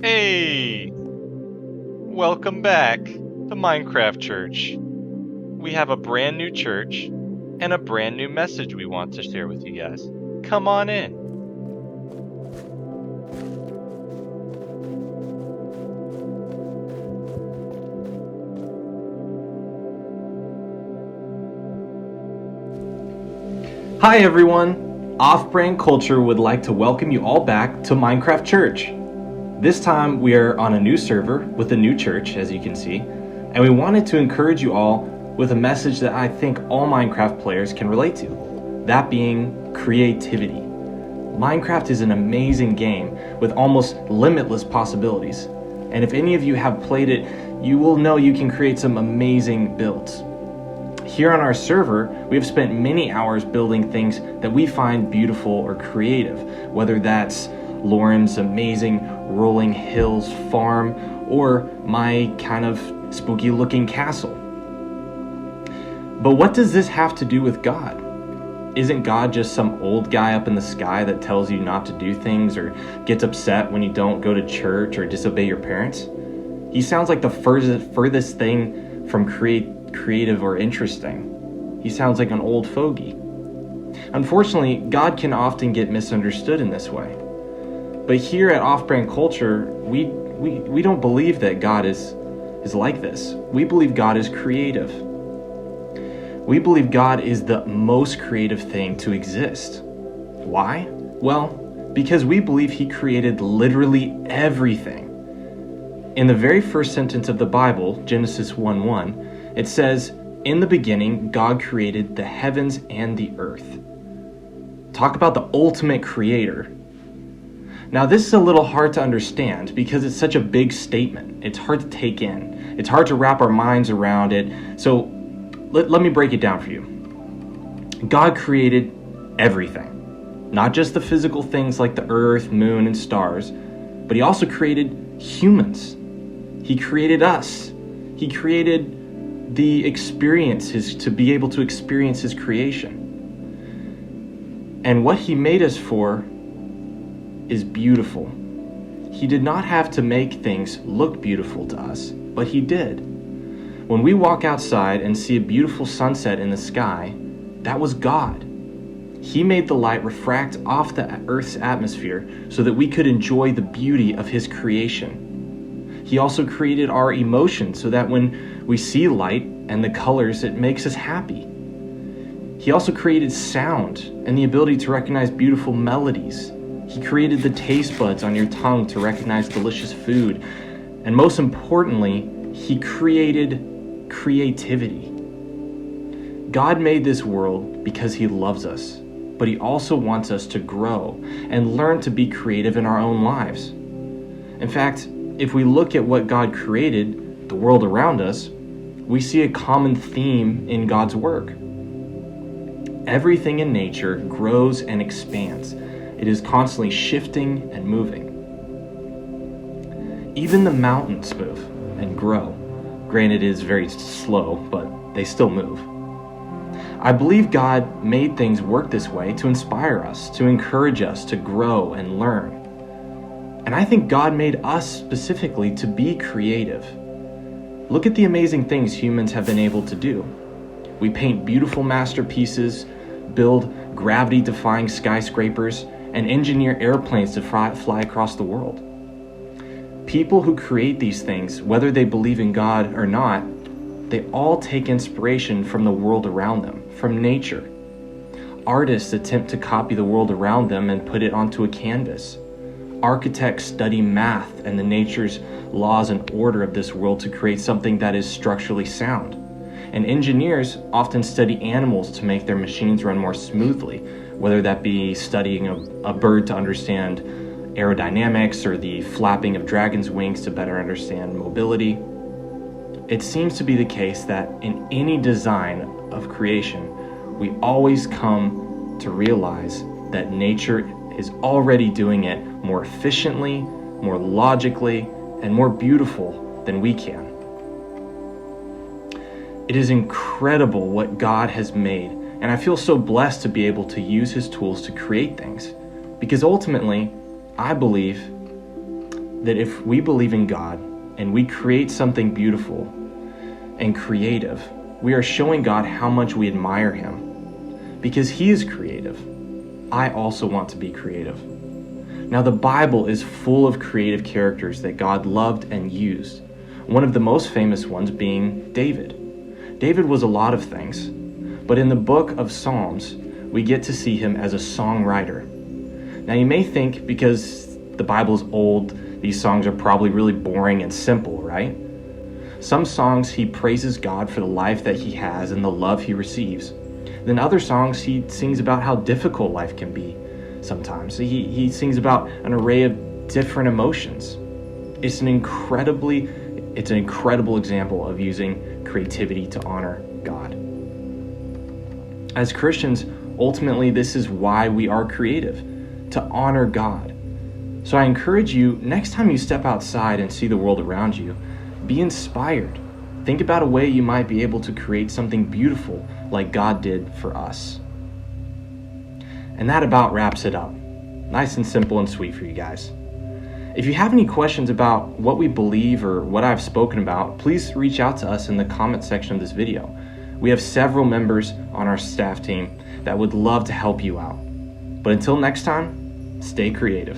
Hey, welcome back to Minecraft Church. We have a brand new church and a brand new message we want to share with you guys. Come on in. Hi everyone! Off-Brand Culture would like to welcome you all back to Minecraft Church. This time we are on a new server with a new church, as you can see, and we wanted to encourage you all with a message that I think all Minecraft players can relate to, that being creativity. Minecraft is an amazing game with almost limitless possibilities, and if any of you have played it, you will know you can create some amazing builds. Here on our server, we have spent many hours building things that we find beautiful or creative, whether that's Lauren's amazing rolling hills farm or my kind of spooky looking castle. But what does this have to do with God? Isn't God just some old guy up in the sky that tells you not to do things or gets upset when you don't go to church or disobey your parents? He sounds like the furthest thing from creative or interesting. He sounds like an old fogey. Unfortunately, God can often get misunderstood in this way. But here at Off-Brand Culture, we don't believe that God is like this. We believe God is creative. We believe God is the most creative thing to exist. Why? Well, because we believe He created literally everything. In the very first sentence of the Bible, Genesis 1:1, it says, "In the beginning, God created the heavens and the earth." Talk about the ultimate creator. Now, this is a little hard to understand because it's such a big statement. It's hard to take in. It's hard to wrap our minds around it. So let me break it down for you. God created everything, not just the physical things like the earth, moon, and stars, but He also created humans. He created us. He created the experiences to be able to experience His creation. And what He made us for is beautiful. He did not have to make things look beautiful to us, but He did. When we walk outside and see a beautiful sunset in the sky, that was God. He made the light refract off the Earth's atmosphere so that we could enjoy the beauty of His creation. He also created our emotions so that when we see light and the colors, it makes us happy. He also created sound and the ability to recognize beautiful melodies. He created the taste buds on your tongue to recognize delicious food. And most importantly, He created creativity. God made this world because He loves us, but He also wants us to grow and learn to be creative in our own lives. In fact, if we look at what God created, the world around us, we see a common theme in God's work. Everything in nature grows and expands. It is constantly shifting and moving. Even the mountains move and grow. Granted, it is very slow, but they still move. I believe God made things work this way to inspire us, to encourage us to grow and learn. And I think God made us specifically to be creative. Look at the amazing things humans have been able to do. We paint beautiful masterpieces, build gravity-defying skyscrapers, and engineer airplanes to fly across the world. People who create these things, whether they believe in God or not, they all take inspiration from the world around them, from nature. Artists attempt to copy the world around them and put it onto a canvas. Architects study math and the nature's laws and order of this world to create something that is structurally sound. And engineers often study animals to make their machines run more smoothly, whether that be studying a bird to understand aerodynamics or the flapping of dragons' wings to better understand mobility. It seems to be the case that in any design of creation, we always come to realize that nature is already doing it more efficiently, more logically, and more beautiful than we can. It is incredible what God has made, and I feel so blessed to be able to use His tools to create things, because ultimately, I believe that if we believe in God and we create something beautiful and creative, we are showing God how much we admire him. Because he is creative, I also want to be creative. Now, the Bible is full of creative characters that God loved and used. One of the most famous ones being David. David was a lot of things, but in the book of Psalms, we get to see him as a songwriter. Now, you may think because the Bible's old, these songs are probably really boring and simple, right? Some songs he praises God for the life that he has and the love he receives. Then other songs he sings about how difficult life can be sometimes. He sings about an array of different emotions. It's an incredible example of using creativity to honor God. As Christians, ultimately this is why we are creative, to honor God. So I encourage you, next time you step outside and see the world around you, be inspired. Think about a way you might be able to create something beautiful like God did for us. And that about wraps it up. Nice and simple and sweet for you guys. If you have any questions about what we believe or what I've spoken about, please reach out to us in the comment section of this video. We have several members on our staff team that would love to help you out. But until next time, stay creative.